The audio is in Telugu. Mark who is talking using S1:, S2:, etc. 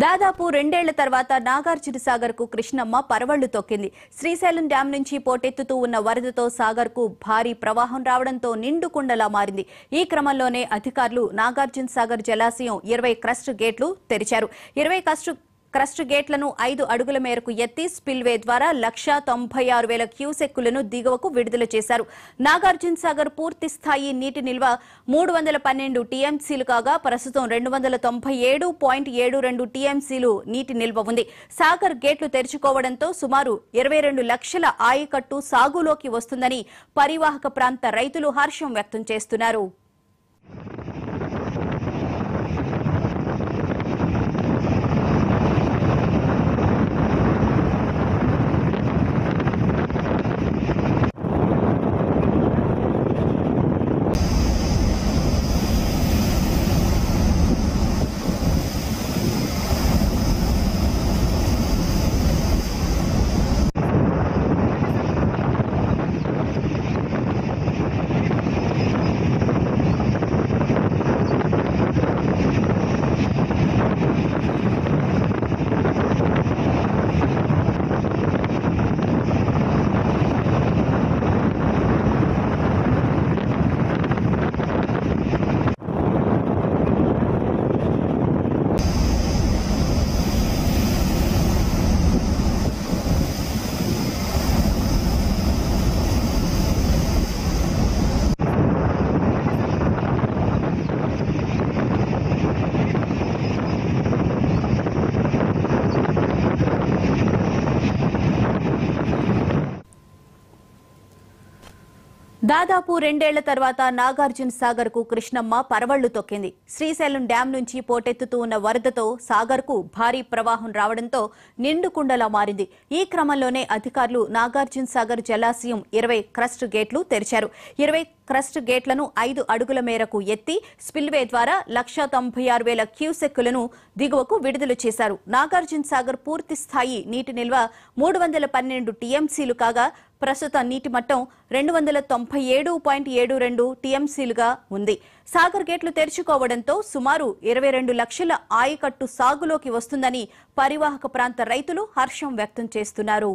S1: దాదాపు రెండేళ్ల తర్వాత నాగార్జున సాగర్ కు కృష్ణమ్మ పరవళ్లు తొక్కింది. శ్రీశైలం డ్యాం నుంచి పోటెత్తుతూ ఉన్న వరదతో సాగర్ కు భారీ ప్రవాహం రావడంతో నిండుకుండలా మారింది. ఈ క్రమంలోనే అధికారులు నాగార్జున సాగర్ జలాశయం 20 క్రస్ట్ గేట్లు తెరిచారు. 20 క్రస్ట్ గేట్లను 5 అడుగుల మేరకు ఎత్తి స్పిల్వే ద్వారా 196,000 క్యూసెక్కులను దిగువకు విడుదల చేశారు. నాగార్జున సాగర్ పూర్తి స్థాయి నీటి నిల్వ 312 టీఎంసీలు కాగా ప్రస్తుతం 297.72 టీఎంసీలు నీటి నిల్వ ఉంది. సాగర్ గేట్లు తెరుచుకోవడంతో సుమారు 22 లక్షల ఆయకట్టు సాగులోకి వస్తుందని పరివాహక ప్రాంత రైతులు హర్షం వ్యక్తం చేస్తున్నారు. దాదాపు రెండేళ్ల తర్వాత నాగార్జున సాగర్ కు కృష్ణమ్మ పరవళ్లు తొక్కింది. శ్రీశైలం డ్యాం నుంచి పోటెత్తుతూ ఉన్న వరదతో సాగర్ కు భారీ ప్రవాహం రావడంతో నిండుకుండలా మారింది. ఈ క్రమంలోనే అధికారులు నాగార్జున సాగర్ జలాశయం 20 క్రస్ట్ గేట్లు తెరిచారు. 20 క్రస్ట్ గేట్లను 5 అడుగుల మేరకు ఎత్తి స్పిల్వే ద్వారా 196,000 క్యూసెక్కులను దిగువకు విడుదల చేశారు. నాగార్జున సాగర్ పూర్తి స్థాయి నీటి నిల్వ 312 టీఎంసీలు కాగా ప్రస్తుత నీటి మట్టం 297.72 టీఎంసీలుగా ఉంది. సాగర్ గేట్లు తెరుచుకోవడంతో సుమారు 22 లక్షల ఆయకట్టు సాగులోకి వస్తుందని పరివాహక ప్రాంత రైతులు హర్షం వ్యక్తం చేస్తున్నారు.